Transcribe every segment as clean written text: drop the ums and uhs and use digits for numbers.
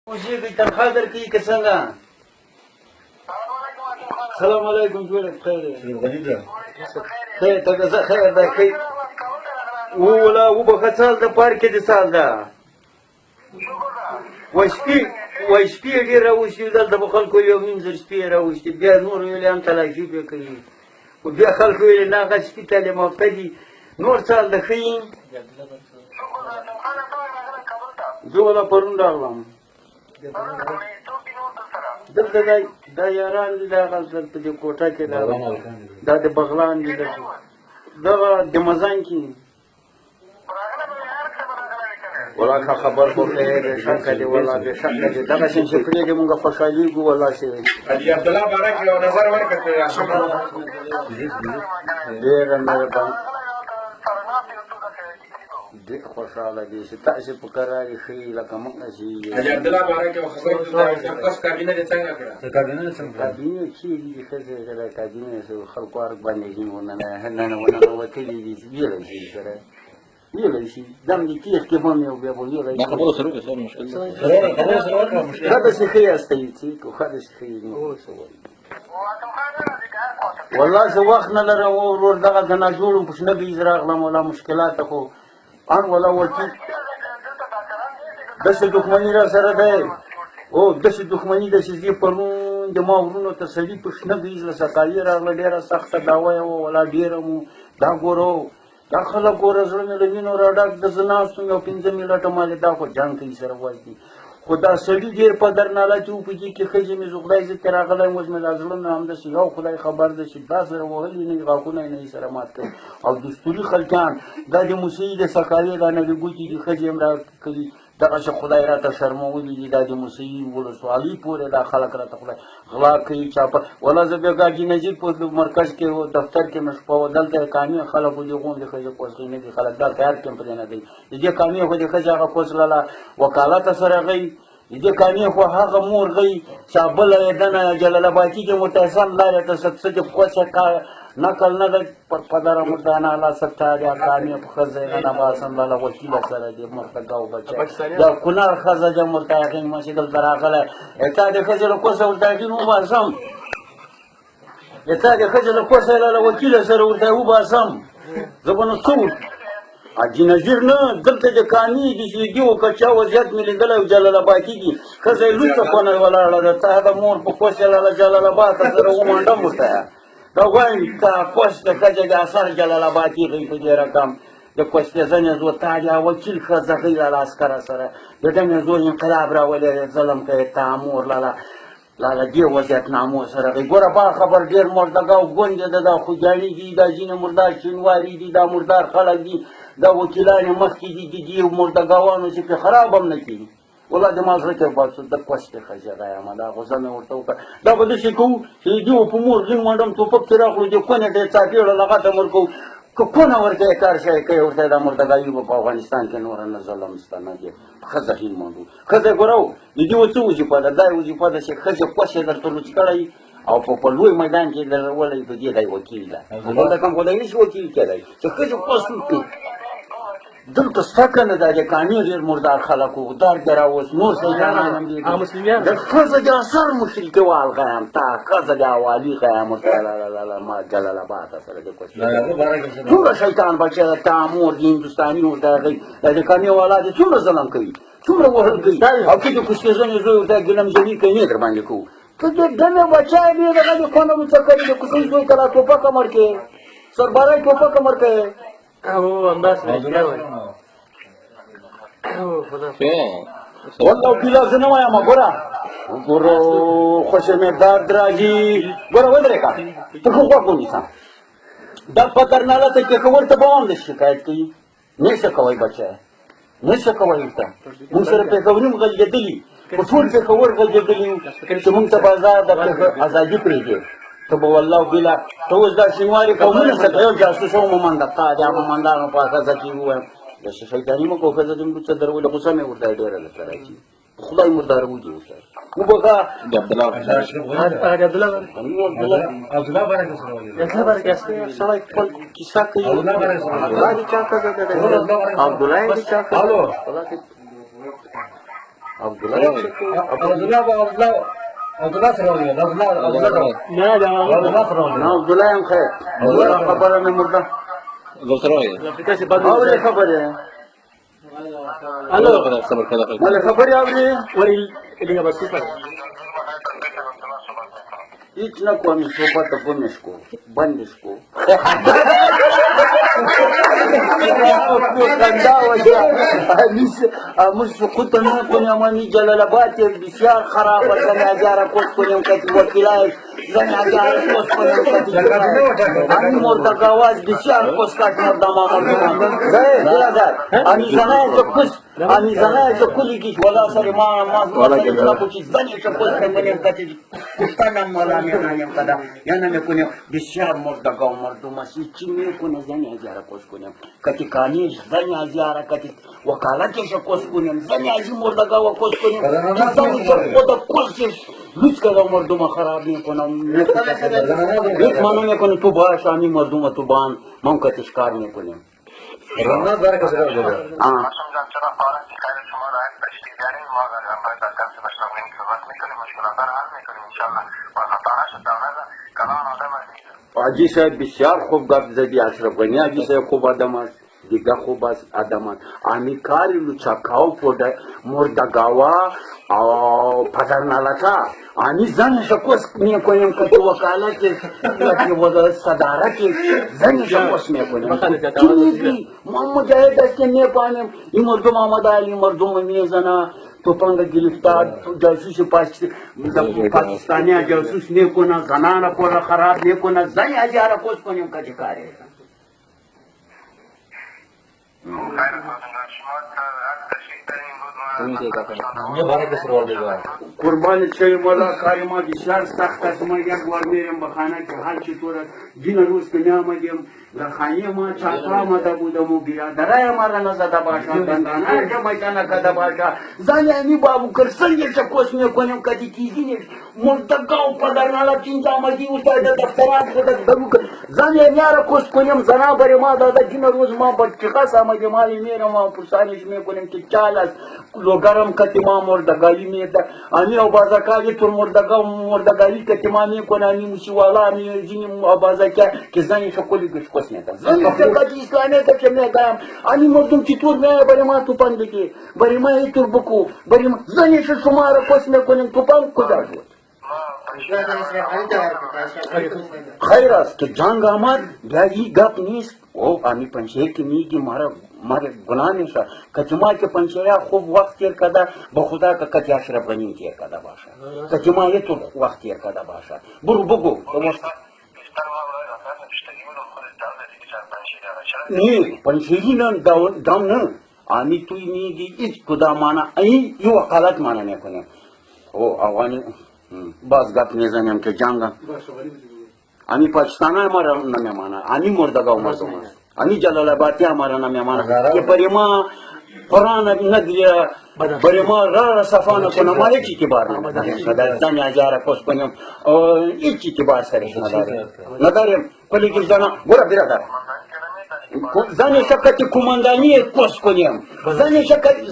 اوسېږئ تنخوا درکوي که څنګه؟ سلام علیکم جوړه خیر خیر ته خیر ده خیر ولا وبخه سال د پارکې د سال ده وای شپې ډېر راوشتي دلته به خلکو یو نیم زر شپې راوشتي بیا نور ویلې هم تلاشي پرې کوي خو بیا خلکو ویلې نه هغه شپې ته مفته دي نور سال د ښه یي زه ولا پرون راغلم دلته دا یاران دي دغه دلته د کوټه کې دا د بغلان دي دغه د مزان کې ولا خبر خو ته شک دی ولا به شک دی دغه څنګه پرې دې موږ خوشاليږو ولا شي علي عبد الله بارک یو نظر ورکړه ډېر مهربان ډېر خوشاله دي چې تاسو په قراري ښي لکه موږ چې علي عبد الله بارک یو خبر تاسو کابینه دې څنګه کړه کابینه چې دې خزه د کابینه سره خلکو ارګ باندې دي ونه نه وکړي دي ویل شي سره ویل شي دم دې کیخ کې باندې او بیا ویل شي خبرو سره څه مشکل خدا شي خي استي چې خدا شي خي نو والله زه وخت نه لرم ورور دغه د نه جوړم په شنه بيز راغلم ولا مشکلات خو ان ولا ورته دسه دښمنی را سره ده او دسه دښمنی د شي پرون د ما ورونو ته سړي په شنه بيز له سکالي راغله ډیره سخته داوای ولا ډیره مو دا ګورو دا خلک ګوره زړه مې له وینو راډک د زناستو یو 5 منټه مالې دا خو جنګ کوي سره وایي خو دا سړي ډېر په درناله چې وپکې کې ښځې مې زغړی زه ترې راغلی اوس مې دا زړه نه همداسې یو خدای خبر ده چې دا سره وهلي نه وي غاښونه یې نه وي سره مات کوي او دستوري خلکیان دا د موسیې د سکالې دا نوې ګوتې دي ښځې هم راکوي دغسې خدای راته شرمولي دي دا د موسیې ولسوالۍ پورې دا خلک راته خدای غلا کوي چاپه ولا زه بیا ګاجي نجیب په مرکز کې دفتر کې مې شپه وه دلته یې کامې خلک دې غوندې ښځې کوسلې نه دي خلک دا خیال کې هم پرې نه دی د دې کامې خو د ښځې هغه کوسلله وکالته سره غي د دې کامې خو هغه مور غي چې بله یې دنه جلال آبادي کې متحسن لارې ته څه د کوڅه نقل نه ده پر پدره مردانه الله ستاریا کامې په ښځه یې نه باسم لاله وکیله سره دې مرتګه او بچی دا کونړ ښځه د مرتاقین مې چې دلته راغلی تا د ښځې له کوڅه مرتاقین وباسم تا د ښځې له کوڅه لاله وکیله سره ورته وباسم زه به نو څه اجي نظیر نه دلته د کامې دي چې دې وکړه وضعیت مې لیدلی او جلال آبادي کې ښځه یې لوڅه خونه ولاړه ده تا د مور په کوڅه لاله جلال آباد ته سره ومنډم ورته دا وایم تا پوسټ د ښځې د اثر جلال آبادي غوي په دې رقم د کوشپېزنې زو تا د وکیل ښځه غوي لاله عسکره سره د ده مې زو انقلاب راولې ظلم کوي تا مور لاله دې وضعیت نامو سره غوي ګوره با خبر ډېر مردګه او ګوندې ده دا خوږیاڼي دي دا ځینې مردار شینواري دي دا مردار خلک دي دا وکیلان یې مخکې دي د دې مردګاوانو چې پرې خراب هم نه کېږي والله د ما زړه کې باسو د کوشتې ښځې غیمه دا غوسه مې ورته وکړه دا به داسې کوو چې د دې په مور غین منډم ټوپک چې راخلو د کونې ته یې څاپېړه لغته ورکوو که کونه ورته یې کار شی کوي ورته دا مردګاوي به په افغانستان کې نوره نه ظلم شته نه دی ښځه هین منډو ښځه ګوره د دې څه وظیفه ده دا یې وظیفه ده چې ښځې کوشې درته لوڅ کړی او په لوی میدان کې درولئ په دې دی وکیل ده دلته کوم خدای نشي وکیل کېدی چې ښځې کوس وکړي دلته ستا که نه دا د کامې ډېر مردار خلک وو دار کې راوس نور سیدانان هم دي د ښځه د اثر مشرکوال غیم تا ښځه د اوالي غیم ورته ما جلال آباد سره د کوڅې څومره شیطان بچی ده تا مور د هندوستاني ورته هغوی دا د کامې والا دې څومره ظلم کوي څومره وهل کوي او که د کوشپېزنې زوی ورته ګلمجوي کوي نه در باندې کوو ته د ډلې بچی دی دغه د کونه مو څه کوي د کوڅې زوی کله ټوپکه مړ کړې سرباری ټوپکه مړ کړې والله پیلا زه نه وایم ګوره ګورو خوشې مې درد راځي ګوره ودرېږه ته خو غوږ ونیسه دا په درناله ته کې که ورته به هم د شکایت کوي نشه کوئ بچی نشه کوئ ورته موږ سره پېښوري هم غږېدلي په ټول پېښور غږېدلي چې موږ ته به ازادي پرېږدي ته به والله بله ته اوس دا شینواري قومونه څه یو جاسوس ومومنده تا د مومندانو په ښځه کې ووایم داسې شیطاني مه کوو ښځه دې څه درولې غوسه مې ورته ډېره درته راځي خدای مردار وږي ورته وبخه د عبدالله سړی خپل کیسه کوي عبدالله عبدالله سره ولې عبدالله هم خیر خبره مې مرده اورې خبرې ولې خبرې اورې هیڅ نه کوم صحبت بندش کو موږ سقوط نه کنیم امید جلال آباد بسیار خراب زن هزاره کوس کنیم کتی وکیلای زن هزاره کوس کنیم کتی همین مردگاواز بسیار کوس کت مردما مردمان برادر همین زنه جو کلی کش ولا سر ما سرنا کچی زنی چه کوس کنیم کتی کشتنم مولا میکنیم کدا یعنی میکنیم بسیار مردگاو مردم است چی میکنه زن هزاره کوس کنیم کتی کانیش زن هزاره کتی وکالتش کوس کنیم زن هزی مردگاو کوس کنیم زنی چه خود کوسش هیچ کدام مردم خراب میکنم هیچ مانو میکنه تو باش آنی مردم تو بان من کتش کار میکنیم رمضان باره کسی را بوده هاشم جان چرا فارغ خیر شما را تشریف بیارین ما همراه در کسی مشتاقین خدمت میکنیم مشکلات را حل میکنیم انشالله و خطانه شد دولت کلان آدم است حاجی صاحب بسیار خوب گپ زدی اشرف غنی حاجی صاحب خوب آدم است دیگه خوب است آدم است آمی کاری لوچاکاو پوده مردگاوا او پدرنالکا آمی زنش کوس میکنیم که تو وکالت که صدارت زنش کوس میکنیم چیزی ما مجاهد است که میکنیم این مردم آمده این مردم میزنه توپنگ گرفتار جاسوس پاکستانی جاسوس میکنه زنان پورا خراب میکنه زن هزاره کوس کنیم که چه کاری خیر هاشم جان شما تشریف بیارین بود یه باره کسی را بوده قربان چه مولا کاری ما بسیار سخت است ما یک بار میریم به خانه که حال چطور است دین روز که نیامدیم در خانه ما چاپا آمده بودم و برادرای ما را نزده باشد دندانه که میتونه کده باشد زن امی بابو کرسنگی چه کس میکنیم کدی چیزی نیست مردگاو پدرنالا چینجا آمدی استاد دفترات خودت درو زن امی را کس کنیم زنا بری ما داده دین روز ما بچقاس آمدیم مالی میرم و پرسانش میکنیم که چال است لوگرم کتی ما مردگاوی میده امی آبازکاوی تر مردگاوی کتی ما میکنه امی موسیوالا امی زینی آبازکا که زنی شکلی گش کس میده زنی شکلی اسلامی تا که میدم امی مردم چطور میه بری ما توپن بگی بری ما ایتور بکو بری ما زنی شما را کس میکنیم توپن کجا شد خیر است که جنگ آمد بیایی گپ نیست او آمی پنشهر که میگی مارا گناه میشه کچما که پنشهر خوب وقت تیر کده به خدا که کتی اشرف غنی تیر کده باشه کچما یه تو وقت تیر کده باشه برو بگو نه پنشهری نه دام نه آمی توی میگی ایچ کدا مانا این یه وقالت مانا میکنیم او اوانی باز گپ میزنیم که جنگ امی پاکستان हमारा नमेमाना امی مردگاو مردم است امی جلال آبادی हमारा नमेमाना که بری ما قرآن ندیه بری ما را صفانه کنم ما هیچی که بار نداریم زن هزاره کس کنیم هیچی که بار سرش نداریم کلی که برو برادر زن شکتی کماندانی کس کنیم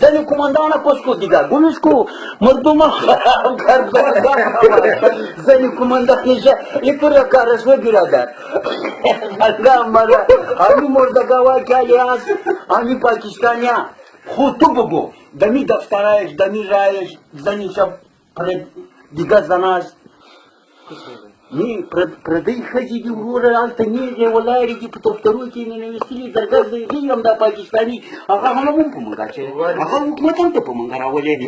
زن کماندان کس کو دیگر گونش کو مردم خراب کرد زن کماندان ایتور کارش و برادر الله مرا همی مردگاوا کلی هست همی پاکستانیا خود تو بگو دمی دفترایش دمی رایش زنی شب دیگر زناست نی پردی خزی دی ورور آلتا نیگه ولاری دی پتوفترو که نویستیلی درگرد دیگه هم دا پاکستانی آقا همون پمونگا چه آقا حکومتم تو پمونگا راوله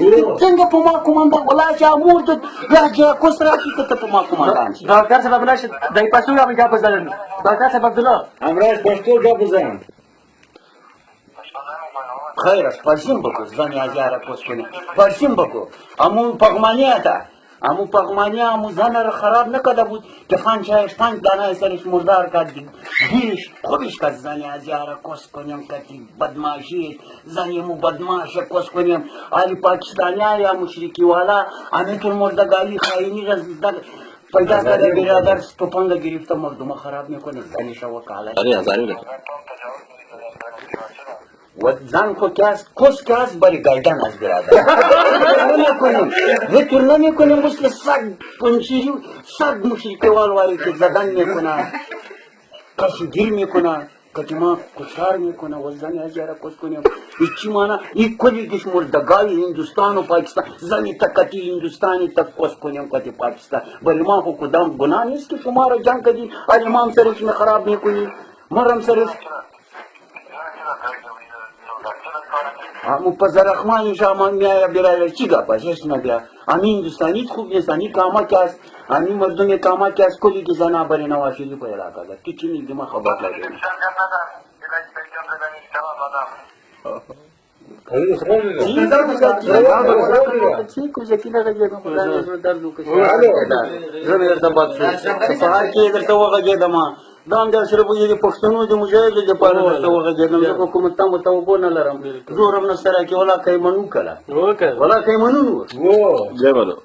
زنگا پما کماندا ولا چه امور تو یا جا کس راکی که تو پما کماندان چی دکتر صاحب عبدالله دای پاسو هم جا بزنن دکتر صاحب عبدالله امراش پشتو جا بزنن خیر است پرسیم بکو زنی هزاره کس کنی پرسیم بکو امون پغمانی تا امو پغمانی امو زن را خراب نکده بود که خان چایش 5 دانه سرش مردار کرد دیش خوبش کرد زنی هزاره کس کنیم کتی بدماشی زنی مو بدماش کس کنیم آلی پاکستانی یا مشرکی والا همینطور مردگاوی خائنی را پیدا کرده برادر توپنگ گرفته مردم خراب میکنه زنش وکالت و ځان خو کس که است برای گردن از برادر نمیکنیم ویتور نمیکنیم مثل سگ پنشیری سگ مشرکوال واری که زدن میکنه کسی گیر میکنه کتیما کشار میکنه و زن هزاره کس کنیم ایچی مانا ای کلی کش مردگاوی هندوستان و پاکستان زنی تکتی هندوستانی تک کس کنیم کتی پاکستان برای ما خو کدام گناه نیست که شما را جنگ کدی امام سرش می خراب میکنی مرم سرش مو پزرخمانی شامان میایا برای چی گپ است هیچ نبیا امی هندوستانی خوب نیست امی کامک است امی مردم کامک است کلی که زنا بری نواشیدی په علاقه ده کی چی نیگه ما خبر لگه چی کوزکی لگه خدا درد وکړي زه درته بد شو سهار کې درته وغږېدم دا هم داسې به د پښتنو د مجاهدو دپاره درته وغږېدم زه کوم تم ته اوبه نه لرم زور هم نه سره کې ولا کیمنو کله ولا کیمنو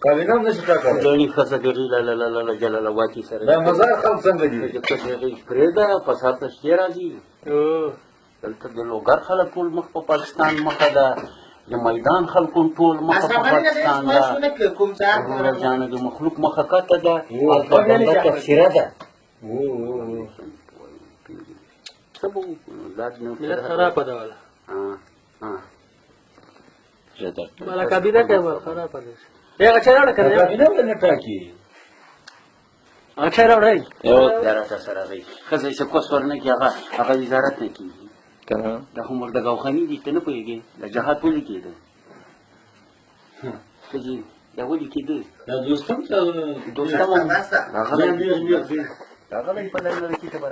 کابینه هم نشي ټاکلی ګڼې ښځه ګرځي لالالالا جلالواتي سره دا مزار خلک څنګه دي پرېږده فساد ته شتې راځي دلته د لوګر خلک ټول مخ په پاکستان مخه ده د میدان خلکو ټول مخه په پاکستان ده وروره جانه د مخلوق مخه کته ده هلته بنده تفسیره ده څه به وکړو ملت خرابه ده والا زه درته والا کابینه کوي خرابه ده هغه چا راوړه که نه کابینه ولې نه ټاکي هغه چا راوړی بیا راته سره دی ښځه چې کوس ورنه کړي هغه وزارت نه کېږي دا خو مردګاوخاني دي ته نه پوهېږې د جهاد ولې کېده ښځې دا ولې کېده دا دوستم دوستم هم راغلی په لنډه کې ته به